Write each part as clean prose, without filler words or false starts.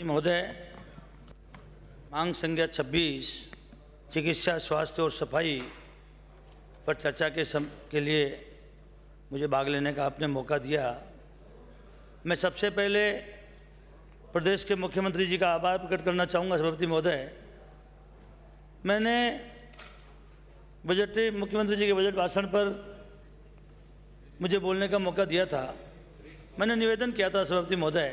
महोदय, मांग संख्या 26 चिकित्सा, स्वास्थ्य और सफाई पर चर्चा के लिए मुझे भाग लेने का आपने मौका दिया। मैं सबसे पहले प्रदेश के मुख्यमंत्री जी का आभार प्रकट करना चाहूँगा। सभापति महोदय, मैंने मुख्यमंत्री जी के बजट भाषण पर मुझे बोलने का मौका दिया था। मैंने निवेदन किया था सभापति महोदय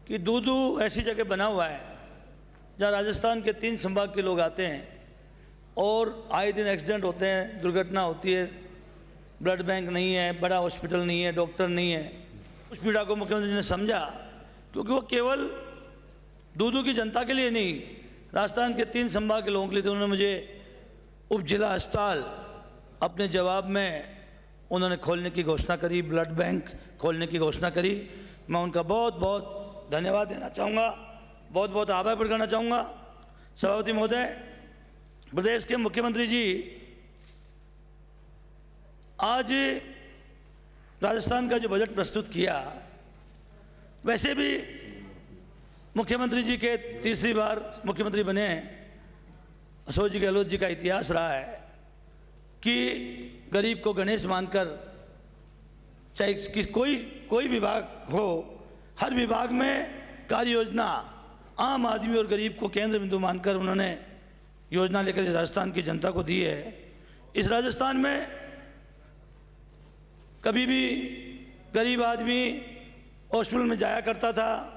कि दूदू ऐसी जगह बना हुआ है जहाँ राजस्थान के 3 संभाग के लोग आते हैं और आए दिन एक्सीडेंट होते हैं, दुर्घटना होती है, ब्लड बैंक नहीं है, बड़ा हॉस्पिटल नहीं है, डॉक्टर नहीं है। उस पीड़ा को मुख्यमंत्री जी ने समझा, क्योंकि वो केवल दूदू की जनता के लिए नहीं, राजस्थान के 3 संभाग के लोगों के लिए। तो उन्होंने मुझे उप जिला अस्पताल अपने जवाब में उन्होंने खोलने की घोषणा करी, ब्लड बैंक खोलने की घोषणा करी। मैं उनका बहुत बहुत धन्यवाद देना चाहूँगा, बहुत बहुत आभार प्रकट करना चाहूँगा। सभापति महोदय, प्रदेश के मुख्यमंत्री जी आज राजस्थान का जो बजट प्रस्तुत किया, वैसे भी मुख्यमंत्री जी के तीसरी बार मुख्यमंत्री बने अशोक जी गहलोत जी का इतिहास रहा है कि गरीब को गणेश मानकर, चाहे कोई विभाग हो, हर विभाग में कार्य योजना आम आदमी और गरीब को केंद्र बिंदु मानकर उन्होंने योजना लेकर इस राजस्थान की जनता को दी है। इस राजस्थान में कभी भी गरीब आदमी हॉस्पिटल में जाया करता था,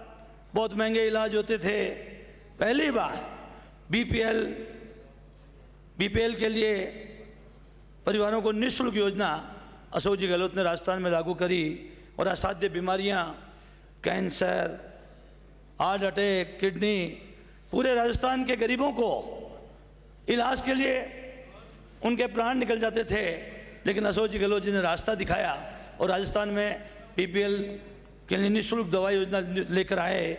बहुत महंगे इलाज होते थे। पहली बार बीपीएल के लिए परिवारों को निःशुल्क योजना अशोक जी गहलोत ने राजस्थान में लागू करी और असाध्य बीमारियां, कैंसर, हार्ट अटैक, किडनी, पूरे राजस्थान के गरीबों को इलाज के लिए उनके प्राण निकल जाते थे, लेकिन अशोक जी गहलोत जी ने रास्ता दिखाया और राजस्थान में बीपीएल के लिए निःशुल्क दवा योजना लेकर आए।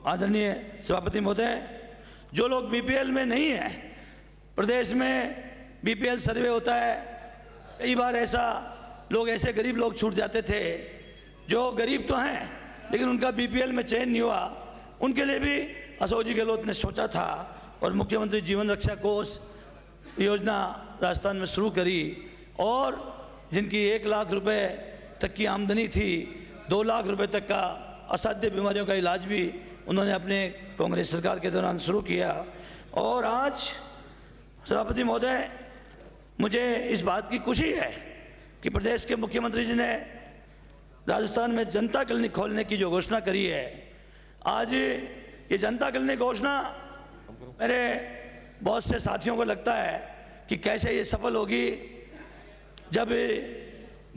आदरणीय सभापति महोदय, जो लोग बीपीएल में नहीं हैं, प्रदेश में बीपीएल सर्वे होता है, कई बार ऐसे गरीब लोग छूट जाते थे जो गरीब तो हैं लेकिन उनका बीपीएल में चयन नहीं हुआ। उनके लिए भी अशोक जी गहलोत ने सोचा था और मुख्यमंत्री जीवन रक्षा कोष योजना राजस्थान में शुरू करी और जिनकी 1 लाख रुपए तक की आमदनी थी, 2 लाख रुपए तक का असाध्य बीमारियों का इलाज भी उन्होंने अपने कांग्रेस सरकार के दौरान शुरू किया। और आज सभापति महोदय, मुझे इस बात की खुशी है कि प्रदेश के मुख्यमंत्री जी ने राजस्थान में जनता क्लिनिक खोलने की जो घोषणा करी है, आज ये जनता क्लिनिक घोषणा मेरे बहुत से साथियों को लगता है कि कैसे ये सफल होगी। जब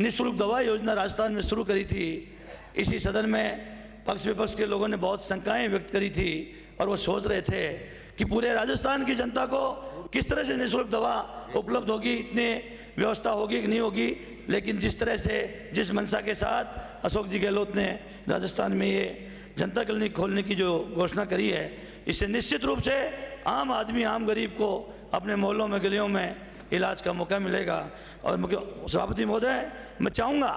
निःशुल्क दवा योजना राजस्थान में शुरू करी थी, इसी सदन में पक्ष विपक्ष के लोगों ने बहुत शंकाएं व्यक्त करी थी और वो सोच रहे थे कि पूरे राजस्थान की जनता को किस तरह से निःशुल्क दवा उपलब्ध होगी, इतनी व्यवस्था होगी कि नहीं होगी। लेकिन जिस तरह से, जिस मंशा के साथ अशोक जी गहलोत ने राजस्थान में ये जनता क्लिनिक खोलने की जो घोषणा करी है, इससे निश्चित रूप से आम आदमी, आम गरीब को अपने मोहल्लों में, गलियों में इलाज का मौका मिलेगा। और सभापति महोदय, मैं चाहूँगा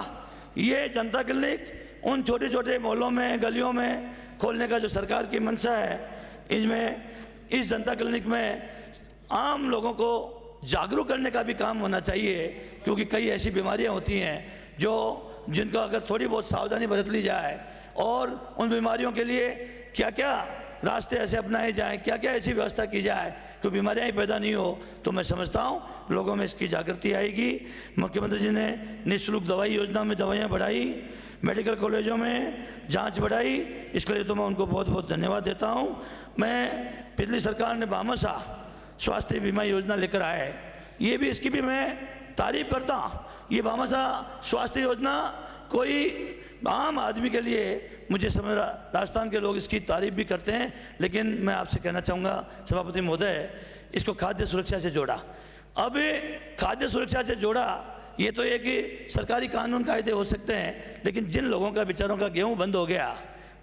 ये जनता क्लिनिक उन छोटे छोटे मोहल्लों में, गलियों में खोलने का जो सरकार की मंशा है, इस जनता क्लिनिक में आम लोगों को जागरूक करने का भी काम होना चाहिए, क्योंकि कई ऐसी बीमारियां होती हैं जिनका अगर थोड़ी बहुत सावधानी बरत ली जाए और उन बीमारियों के लिए क्या क्या रास्ते ऐसे अपनाए जाएं, क्या क्या ऐसी व्यवस्था की जाए कि बीमारियां ही पैदा नहीं हो, तो मैं समझता हूं लोगों में इसकी जागृति आएगी। मुख्यमंत्री जी ने निःशुल्क दवाई योजना में दवाइयाँ बढ़ाई, मेडिकल कॉलेजों में जाँच बढ़ाई, इसके लिए तो मैं उनको बहुत बहुत धन्यवाद देता हूँ। मैं पिछली सरकार ने भामाशाह स्वास्थ्य बीमा योजना लेकर आए, ये भी, इसकी भी मैं तारीफ करता हूँ। ये भामाशाह स्वास्थ्य योजना कोई आम आदमी के लिए, मुझे समझ राजस्थान के लोग इसकी तारीफ भी करते हैं, लेकिन मैं आपसे कहना चाहूँगा सभापति महोदय, इसको खाद्य सुरक्षा से जोड़ा। अब खाद्य सुरक्षा से जोड़ा, ये तो ये कि सरकारी कानून कायदे हो सकते हैं, लेकिन जिन लोगों का बेचारों का गेहूँ बंद हो गया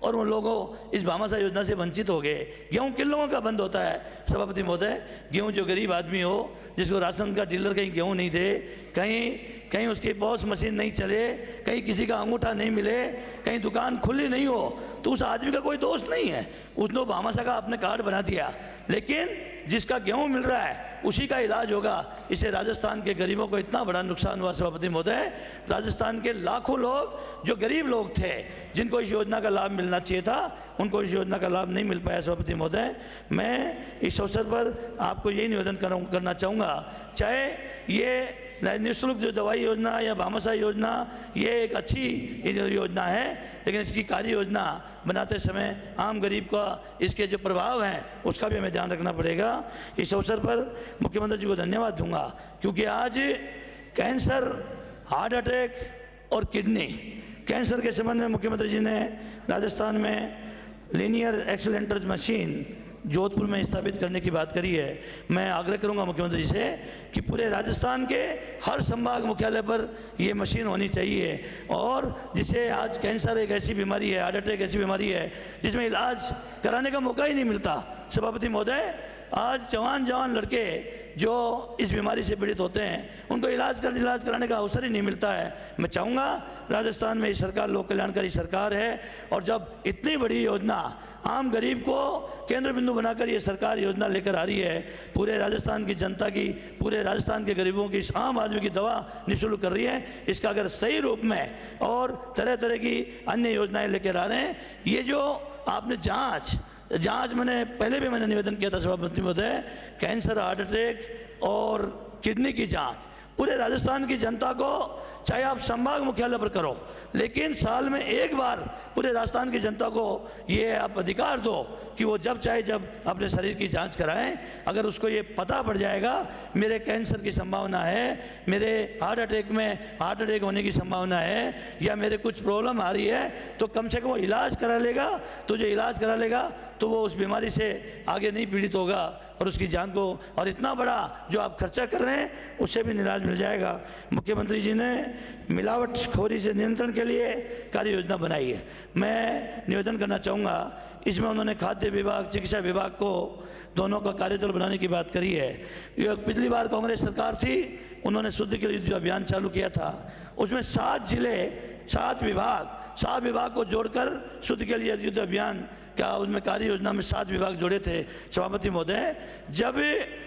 और उन लोगों इस भामाशाह योजना से वंचित हो गए। गेहूँ किन लोगों का बंद होता है सभापति महोदय? गेहूँ जो गरीब आदमी हो, जिसको राशन का डीलर कहीं गेहूँ नहीं दे, कहीं उसकी पॉस मशीन नहीं चले, कहीं किसी का अंगूठा नहीं मिले, कहीं दुकान खुली नहीं हो, तो उस आदमी का कोई दोष नहीं है। उसने भामाशाह का अपने कार्ड बना दिया, लेकिन जिसका गेहूँ मिल रहा है उसी का इलाज होगा। इसे राजस्थान के गरीबों को इतना बड़ा नुकसान हुआ सभापति महोदय। राजस्थान के लाखों लोग जो गरीब लोग थे, जिनको इस योजना का लाभ मिलना चाहिए था, उनको इस योजना का लाभ नहीं मिल पाया सभापति महोदय। मैं इस अवसर पर आपको यही निवेदन करना चाहूँगा, चाहे ये निःशुल्क जो दवाई योजना या भामाशाह योजना ये एक अच्छी योजना है, लेकिन इसकी कार्य योजना बनाते समय आम गरीब का इसके जो प्रभाव हैं उसका भी हमें ध्यान रखना पड़ेगा। इस अवसर पर मुख्यमंत्री जी को धन्यवाद दूंगा, क्योंकि आज कैंसर, हार्ट अटैक और किडनी कैंसर के संबंध में मुख्यमंत्री जी ने राजस्थान में लीनियर एक्सीलेंटर मशीन जोधपुर में स्थापित करने की बात करी है। मैं आग्रह करूंगा मुख्यमंत्री जी से कि पूरे राजस्थान के हर संभाग मुख्यालय पर ये मशीन होनी चाहिए, और जिसे आज कैंसर एक ऐसी बीमारी है, हार्ट अटैक ऐसी बीमारी है जिसमें इलाज कराने का मौका ही नहीं मिलता सभापति महोदय। आज जवान लड़के जो इस बीमारी से पीड़ित होते हैं उनको इलाज कराने का अवसर ही नहीं मिलता है। मैं चाहूँगा राजस्थान में ये सरकार लोक कल्याणकारी सरकार है, और जब इतनी बड़ी योजना आम गरीब को केंद्र बिंदु बनाकर ये सरकार योजना लेकर आ रही है, पूरे राजस्थान की जनता की, पूरे राजस्थान के गरीबों की, इस आम आदमी की दवा निःशुल्क कर रही है, इसका अगर सही रूप में और तरह तरह की अन्य योजनाएं लेकर आ रहे हैं, ये जो आपने जांच मैंने निवेदन किया था सभापति महोदय, कैंसर, हार्ट अटैक और किडनी की जांच पूरे राजस्थान की जनता को, चाहे आप संभाग मुख्यालय पर करो, लेकिन साल में एक बार पूरे राजस्थान की जनता को ये आप अधिकार दो कि वो जब चाहे जब अपने शरीर की जांच कराएं। अगर उसको ये पता पड़ जाएगा मेरे कैंसर की संभावना है, मेरे हार्ट अटैक होने की संभावना है, या मेरे कुछ प्रॉब्लम आ रही है, तो कम से कम वो इलाज करा लेगा। तो जो इलाज करा लेगा तो वो उस बीमारी से आगे नहीं पीड़ित होगा, और उसकी जान को, और इतना बड़ा जो आप खर्चा कर रहे हैं उससे भी निराश मिल जाएगा। मुख्यमंत्री जी ने मिलावटखोरी से नियंत्रण के लिए कार्य योजना बनाई है। मैं निवेदन करना चाहूँगा, इसमें उन्होंने खाद्य विभाग, चिकित्सा विभाग को दोनों का कार्यदल बनाने की बात करी है। ये पिछली बार कांग्रेस सरकार थी, उन्होंने शुद्ध के लिए जो अभियान चालू किया था, उसमें 7 जिले, 7 विभाग को जोड़कर शुद्ध के लिए युद्ध अभियान क्या, उसमें कार्य योजना में 7 विभाग जोड़े थे सभापति महोदय। जब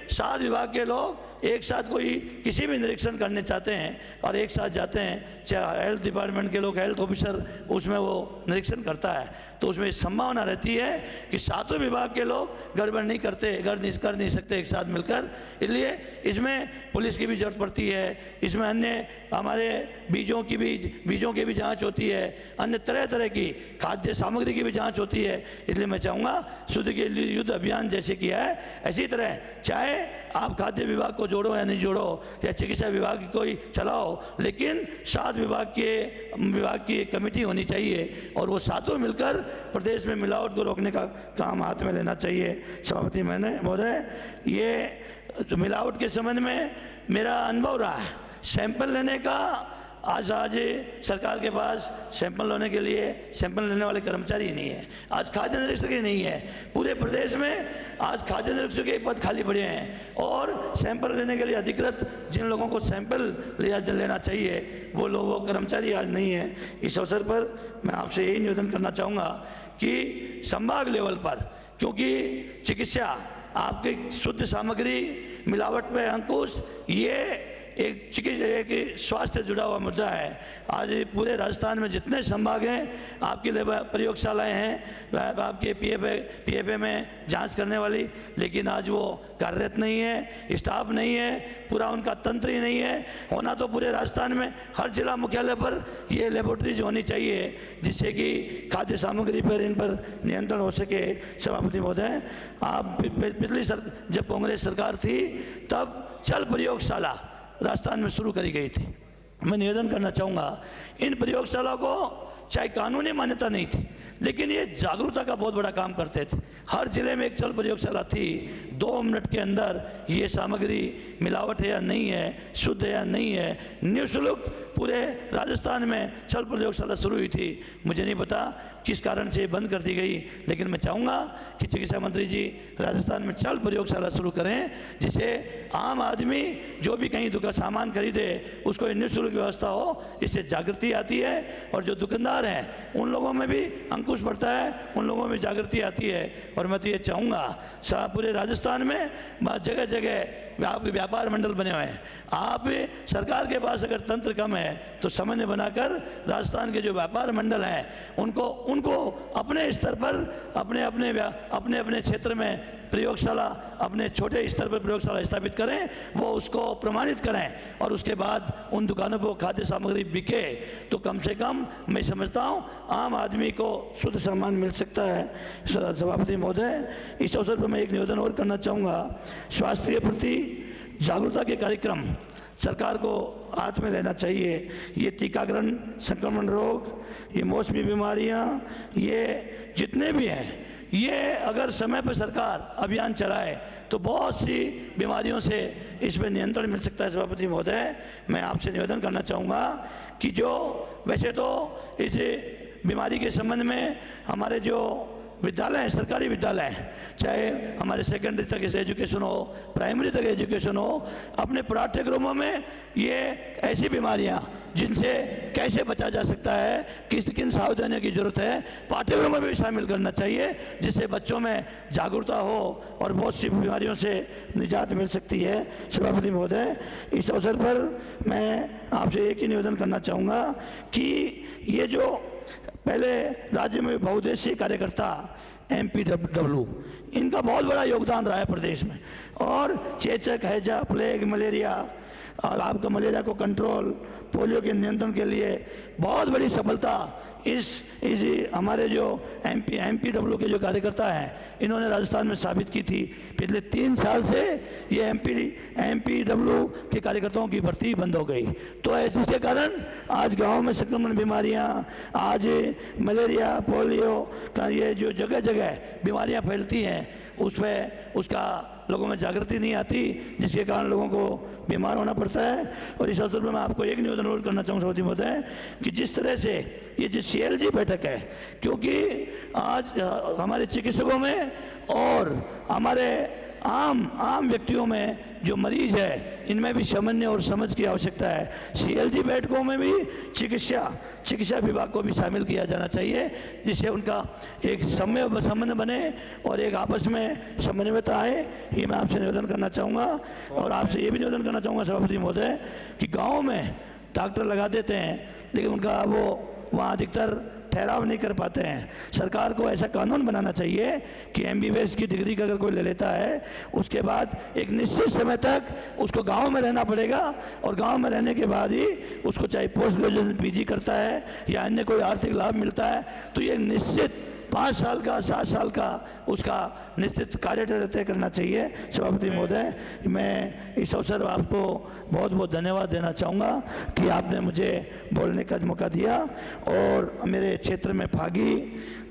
7 विभाग के लोग एक साथ कोई किसी भी निरीक्षण करने चाहते हैं और एक साथ जाते हैं, चाहे हेल्थ डिपार्टमेंट के लोग, हेल्थ ऑफिसर उसमें वो निरीक्षण करता है, तो उसमें संभावना रहती है कि 7 विभाग के लोग गड़बड़ नहीं कर नहीं सकते एक साथ मिलकर। इसलिए इसमें पुलिस की भी जरूरत पड़ती है, इसमें अन्य हमारे बीजों की भी जांच होती है, अन्य तरह तरह की खाद्य सामग्री की भी जांच होती है। इसलिए मैं चाहूँगा शुद्ध के लिए युद्ध अभियान जैसे किया है, इसी तरह चाहे आप खाद्य विभाग को जोड़ो या नहीं जोड़ो, या चिकित्सा विभाग की कोई चलाओ, लेकिन 7 विभाग की कमेटी होनी चाहिए, और वो 7 मिलकर प्रदेश में मिलावट को रोकने का काम हाथ में लेना चाहिए। सभापति महोदय, ये मिलावट के संबंध में मेरा अनुभव रहा है, सैंपल लेने का आज सरकार के पास सैंपल लेने वाले कर्मचारी नहीं है, आज खाद्य निरीक्षक ही नहीं है। पूरे प्रदेश में आज खाद्य निरीक्षक के पद खाली पड़े हैं, और सैंपल लेने के लिए अधिकृत जिन लोगों को सैंपल लेना चाहिए वो कर्मचारी आज नहीं है। इस अवसर पर मैं आपसे यही निवेदन करना चाहूँगा कि संभाग लेवल पर, क्योंकि चिकित्सा, आपकी शुद्ध सामग्री, मिलावट में अंकुश, ये एक स्वास्थ्य जुड़ा हुआ मुद्दा है। आज पूरे राजस्थान में जितने संभाग हैं, आपकी प्रयोगशालाएं हैं, आपके पीएफए में जांच करने वाली, लेकिन आज वो कार्यरत नहीं है, स्टाफ नहीं है, पूरा उनका तंत्र ही नहीं है। होना तो पूरे राजस्थान में हर जिला मुख्यालय पर ये लेबोरेटरीज होनी चाहिए, जिससे कि खाद्य सामग्री पर इन पर नियंत्रण हो सके। सभापति महोदय, आप पिछली जब कांग्रेस सरकार थी तब चल प्रयोगशाला राजस्थान में शुरू करी गई थी। मैं निवेदन करना चाहूँगा, इन प्रयोगशाला को चाहे कानूनी मान्यता नहीं थी, लेकिन ये जागरूकता का बहुत बड़ा काम करते थे। हर जिले में एक चल प्रयोगशाला थी, 2 मिनट के अंदर ये सामग्री मिलावट है या नहीं है, शुद्ध है या नहीं है, निःशुल्क पूरे राजस्थान में चल प्रयोगशाला शुरू हुई थी। मुझे नहीं पता किस कारण से बंद कर दी गई, लेकिन मैं चाहूँगा कि चिकित्सा मंत्री जी राजस्थान में चल प्रयोगशाला शुरू करें, जिससे आम आदमी जो भी कहीं दुकान सामान खरीदे उसको निःशुल्क व्यवस्था हो। इससे जागृति आती है और जो दुकानदार हैं उन लोगों में भी अंकुश बढ़ता है, उन लोगों में जागृति आती है। और मैं तो ये चाहूँगा पूरे राजस्थान में जगह जगह आपके व्यापार मंडल बने हुए हैं। आप सरकार के पास अगर तंत्र कम है तो समन्वय बनाकर राजस्थान के जो व्यापार मंडल हैं उनको अपने स्तर पर अपने अपने क्षेत्र में प्रयोगशाला, अपने छोटे स्तर पर प्रयोगशाला स्थापित करें, वो उसको प्रमाणित करें और उसके बाद उन दुकानों पर खाद्य सामग्री बिके तो कम से कम मैं समझता हूँ आम आदमी को शुद्ध सामान मिल सकता है। सभापति महोदय, इस अवसर पर मैं एक निवेदन और करना चाहूँगा। स्वास्थ्य के प्रति जागरूकता के कार्यक्रम सरकार को हाथ में लेना चाहिए। ये टीकाकरण, संक्रमण रोग, ये मौसमी बीमारियाँ, ये जितने भी हैं, ये अगर समय पर सरकार अभियान चलाए तो बहुत सी बीमारियों से इस पर नियंत्रण मिल सकता है। सभापति महोदय, मैं आपसे निवेदन करना चाहूँगा कि जो वैसे तो इस बीमारी के संबंध में हमारे जो विद्यालय हैं, सरकारी विद्यालय हैं, चाहे हमारे सेकेंडरी तक से एजुकेशन हो, प्राइमरी तक एजुकेशन हो, अपने पाठ्यक्रमों में ये ऐसी बीमारियां जिनसे कैसे बचा जा सकता है, किन सावधानियों की जरूरत है, पाठ्यक्रमों में भी शामिल करना चाहिए, जिससे बच्चों में जागरूकता हो और बहुत सी बीमारियों से निजात मिल सकती है। सभापति महोदय, इस अवसर पर मैं आपसे एक ही निवेदन करना चाहूँगा कि ये जो पहले राज्य में बहुउद्देशीय कार्यकर्ता MPW, इनका बहुत बड़ा योगदान रहा है प्रदेश में, और चेचक, हैजा, प्लेग, मलेरिया और आपका मलेरिया को कंट्रोल, पोलियो के नियंत्रण के लिए बहुत बड़ी सफलता इस हमारे जो MPW के जो कार्यकर्ता हैं इन्होंने राजस्थान में साबित की थी। पिछले 3 साल से ये MPW के कार्यकर्ताओं की भर्ती बंद हो गई, तो इसके कारण आज गांव में संक्रमण बीमारियां, आज मलेरिया, पोलियो का ये जो जगह जगह बीमारियां फैलती हैं उसका लोगों में जागृति नहीं आती, जिसके कारण लोगों को बीमार होना पड़ता है। और इस अवसर पर मैं आपको एक निवेदन और करना चाहूँगा सभापति महोदय कि जिस तरह से ये जो CLG बैठक है, क्योंकि आज हमारे चिकित्सकों में और हमारे आम व्यक्तियों में जो मरीज है इनमें भी समन्वय और समझ की आवश्यकता है। CLG बैठकों में भी चिकित्सा विभाग को भी शामिल किया जाना चाहिए, जिससे उनका एक समन्वय बने और एक आपस में समन्वयता आए। ये मैं आपसे निवेदन करना चाहूँगा। और आपसे ये भी निवेदन करना चाहूँगा सभापति महोदय कि गाँव में डॉक्टर लगा देते हैं लेकिन उनका वो वहाँ अधिकतर ठहराव नहीं कर पाते हैं। सरकार को ऐसा कानून बनाना चाहिए कि MBBS की डिग्री का अगर कोई ले लेता है उसके बाद एक निश्चित समय तक उसको गांव में रहना पड़ेगा, और गांव में रहने के बाद ही उसको चाहे पोस्ट ग्रेजुएशन PG करता है या अन्य कोई आर्थिक लाभ मिलता है, तो ये निश्चित 5 साल का 7 साल का उसका निश्चित कार्य तय करना चाहिए। सभापति महोदय, मैं इस अवसर पर आपको बहुत बहुत धन्यवाद देना चाहूँगा कि आपने मुझे बोलने का मौका दिया। और मेरे क्षेत्र में फागी,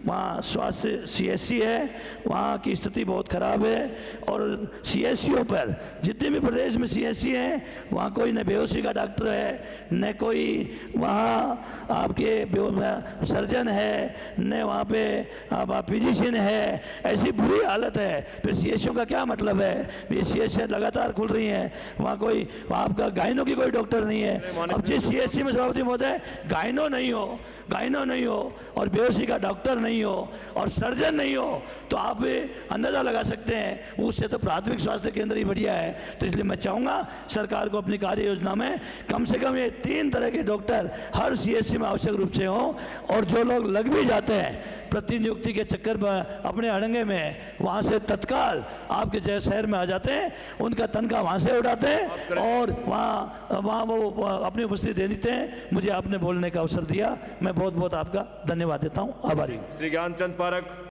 वहाँ स्वास्थ्य CSC है, वहाँ की स्थिति बहुत ख़राब है, और CSCों पर जितने भी प्रदेश में CSC हैं वहाँ कोई न बेहोशी का डॉक्टर है, न कोई वहाँ आपके सर्जन है, न वहाँ पे आप फिजिशियन है। ऐसी बुरी हालत है, फिर CSCों का क्या मतलब है? ये CSC लगातार खुल रही हैं, वहाँ कोई आपका गायनो की कोई डॉक्टर नहीं है। अब जिस CSC में सभापति महोदय गायनो नहीं हो और बेहोशी का डॉक्टर नहीं हो और सर्जन नहीं हो, तो आप अंदाज़ा लगा सकते हैं उससे तो प्राथमिक स्वास्थ्य केंद्र ही बढ़िया है। तो इसलिए मैं चाहूँगा सरकार को अपनी कार्य योजना में कम से कम ये 3 तरह के डॉक्टर हर CSC में आवश्यक रूप से हों, और जो लोग लग भी जाते हैं प्रतिनियुक्ति के चक्कर में अपने अड़ंगे में, वहाँ से तत्काल आपके जय शहर में आ जाते हैं, उनका तनख्वाह वहाँ से उठाते हैं और वहाँ वो अपनी उपस्थिति दे देते हैं। मुझे आपने बोलने का अवसर दिया, मैं बहुत बहुत आपका धन्यवाद देता हूँ। आभारी हूँ। श्री ज्ञानचंद पारख।